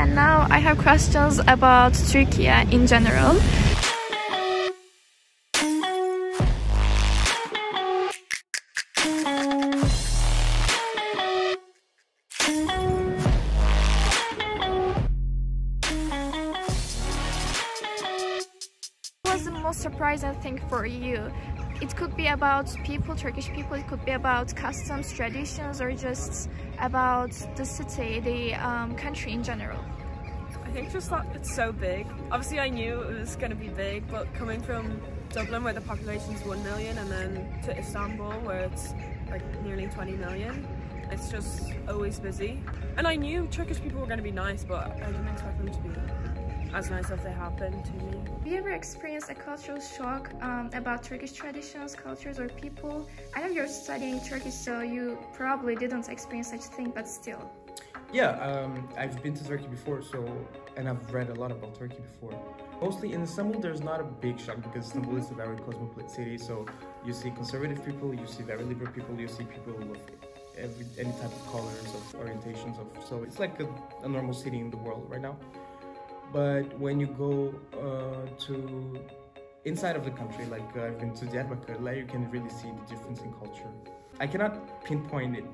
And now I have questions about Turkey in general. What was the most surprising thing for you? It could be about people, Turkish people, it could be about customs, traditions, or just about the city, the country in general. I think just that it's so big. Obviously I knew it was going to be big, but coming from Dublin where the population is 1 million and then to Istanbul where it's like nearly 20 million, it's just always busy. And I knew Turkish people were going to be nice, but I didn't expect them to be as nice as they have been to me. Have you ever experienced a cultural shock about Turkish traditions, cultures, or people? I know you're studying Turkish, so you probably didn't experience such a thing, but still. Yeah, I've been to Turkey before, and I've read a lot about Turkey before. Mostly in Istanbul, there's not a big shock because Istanbul is a very cosmopolitan city, so you see conservative people, you see very liberal people, you see people of any type of colors, of orientations, so it's like a normal city in the world right now. But when you go to inside of the country, like I've been to Diyarbakir, like you can really see the difference in culture. I cannot pinpoint it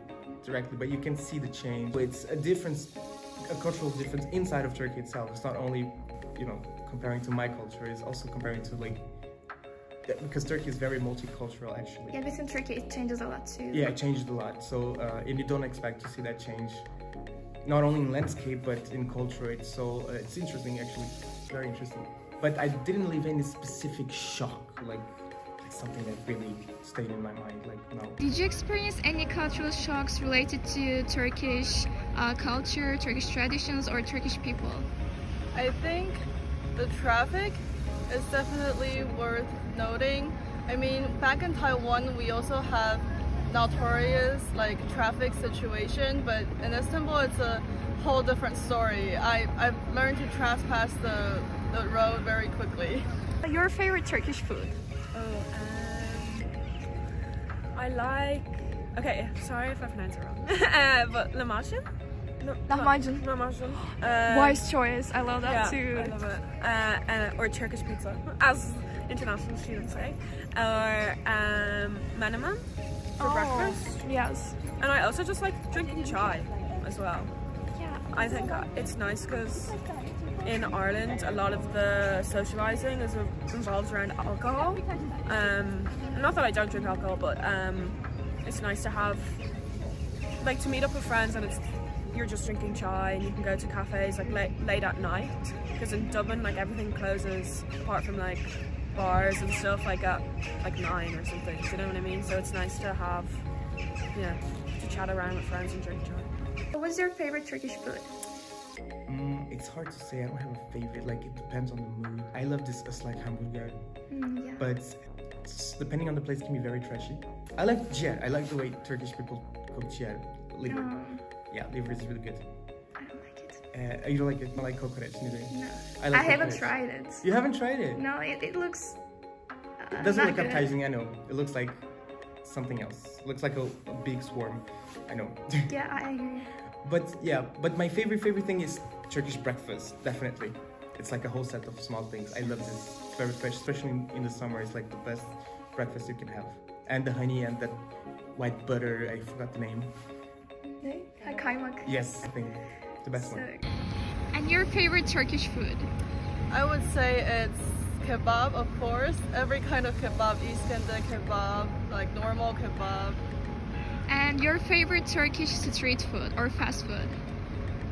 directly, but you can see the change. It's a difference, a cultural difference inside of Turkey itself. It's not only, you know, comparing to my culture, it's also comparing to like, because Turkey is very multicultural actually. Yeah, within Turkey it changes a lot too. Yeah, it changed a lot. So, and you don't expect to see that change. Not only in landscape, but in culture. It's interesting actually, very interesting. But I didn't leave any specific shock, like something that really stayed in my mind, like no. Did you experience any cultural shocks related to Turkish culture, Turkish traditions, or Turkish people? I think the traffic is definitely worth noting. I mean, back in Taiwan, we also have notorious like traffic situation, but in Istanbul it's a whole different story. I've learned to trespass the road very quickly. Your favorite Turkish food? I like, okay, sorry if I pronounce it wrong, but lahmacun? Lahmacun. Lahmacun. Wise choice, I love that too. I love it. Or Turkish pizza, as international students say. Or menemen for breakfast. Yes. And I also just like drinking chai as well. Yeah. I think it's nice because in Ireland a lot of the socializing revolves around alcohol. Not that I don't drink alcohol, but it's nice to have, like, to meet up with friends and you're just drinking chai and you can go to cafes like late at night, because in Dublin like everything closes apart from like bars and stuff like at like 9 or something, do you know what I mean? So it's nice to have, yeah, to chat around with friends and drink chai. What's your favorite Turkish food? It's hard to say. I don't have a favorite, like it depends on the mood. I love this like hamburger, Yeah. but depending on the place, it can be very trashy. I like ciğer. I like the way Turkish people cook ciğer, liver. Yeah, liver is really good. I don't like it. You don't like it? I like kokoreç neither. No. I like haven't kokoreç. tried it. You haven't tried it? No, it looks... It doesn't look good. appetizing, I know. It looks like something else. It looks like a big swarm, I know. Yeah, I agree. But yeah, but my favorite thing is Turkish breakfast, definitely. It's like a whole set of small things. I love this. It's very fresh, especially in the summer. It's like the best breakfast you can have. And the honey and that white butter, I forgot the name. Kaymak. Yes, I think the best one. And your favorite Turkish food? I would say it's kebab, of course. Every kind of kebab, Iskender kebab, like normal kebab. And your favorite Turkish street food or fast food?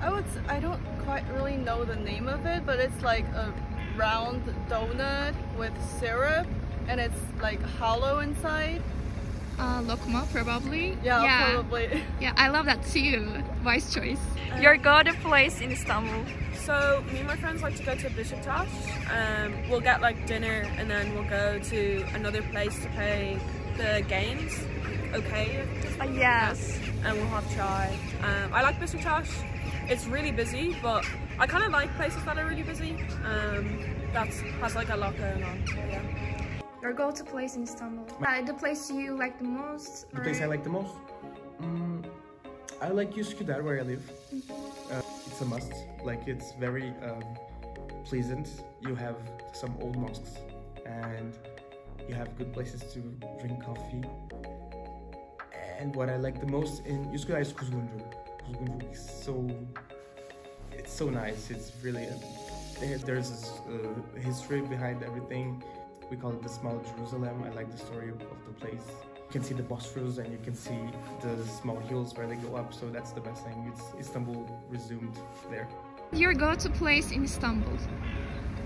I don't quite really know the name of it, but it's like a round donut with syrup and it's like hollow inside. Lokma, probably. Yeah, probably. Yeah, I love that too. Wise choice. Your go-to place in Istanbul? So me and my friends like to go to Beşiktaş. We'll get like dinner and then we'll go to another place to play the games. Okay. Yes. And we'll have chai. I like Beşiktaş. It's really busy, but I kind of like places that are really busy. That has like a lot going on. Yeah. Your go-to place in Istanbul? The place you like the most? The place I like the most? I like Üsküdar, where I live. It's a must. Like, it's very pleasant. You have some old mosques and you have good places to drink coffee. And what I like the most in Üsküdar is Kuzguncu. Kuzguncu is it's so nice. It's really there's a history behind everything. We call it the small Jerusalem. I like the story of the place. You can see the Bosphorus and you can see the small hills where they go up, so that's the best thing. It's Istanbul resumed there. Your go-to place in Istanbul?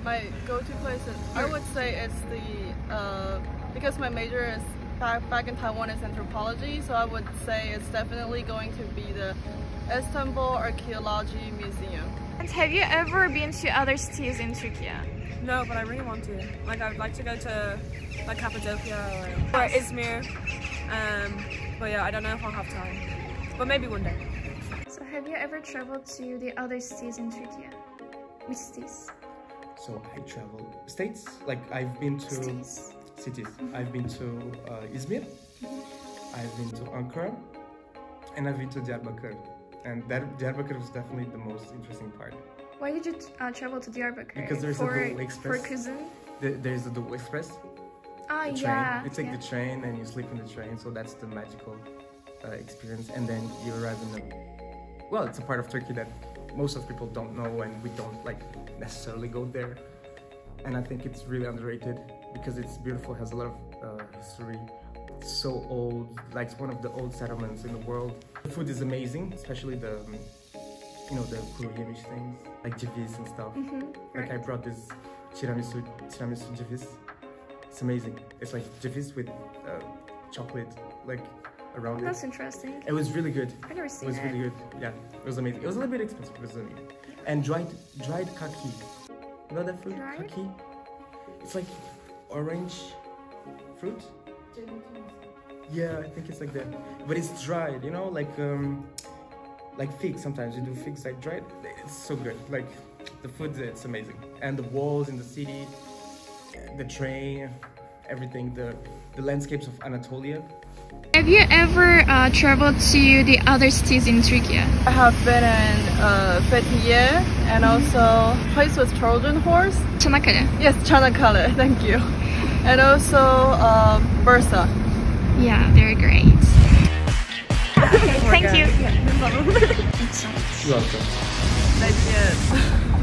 My go-to place, I would say it's the, because my major is back in Taiwan is anthropology, so I would say it's definitely going to be the Istanbul Archaeology Museum. And have you ever been to other cities in Turkey? No, but I really want to. Like, I would like to go to like Cappadocia or Izmir. But yeah, I don't know if I'll have time. But maybe one day. So have you ever traveled to the other cities in Turkey? Which cities? So I travel states. Like, I've been to cities. I've been to Izmir. I've been to Ankara, and I've been to Diyarbakir. And Diyarbakir was definitely the most interesting part. Why did you travel to Diyarbakir? Because there's a Doğu Express. For cuisine? There's a Doğu Express. Ah, the train. yeah. You take the train and you sleep in the train, so that's the magical experience. And then you arrive in well, it's a part of Turkey that most of people don't know, and we don't like necessarily go there. And I think it's really underrated because it's beautiful, has a lot of history. It's so old, like it's one of the old settlements in the world. The food is amazing, especially the the kuru yemiş things, like ceviz and stuff. Like, I brought this tiramisu ceviz. It's amazing. It's like ceviz with chocolate like around it. That's interesting. It was really good. I've never seen it. It was really good. Yeah, it was amazing. It was a little bit expensive, but it was amazing. And dried kaki. You know that fruit? Dried? Kaki? It's like orange fruit. Yeah, I think it's like that. But it's dried, you know, like figs. Sometimes you do figs like dried. It's so good. Like, the food, it's amazing. And the walls in the city, the train, everything, the landscapes of Anatolia. Have you ever traveled to the other cities in Turkey? I have been in Fethiye and also a place with Trojan horse. Çanakkale. Yes, Çanakkale, thank you. And also Bursa. Yeah, they're great. Okay, thank you. You're welcome. Thank you.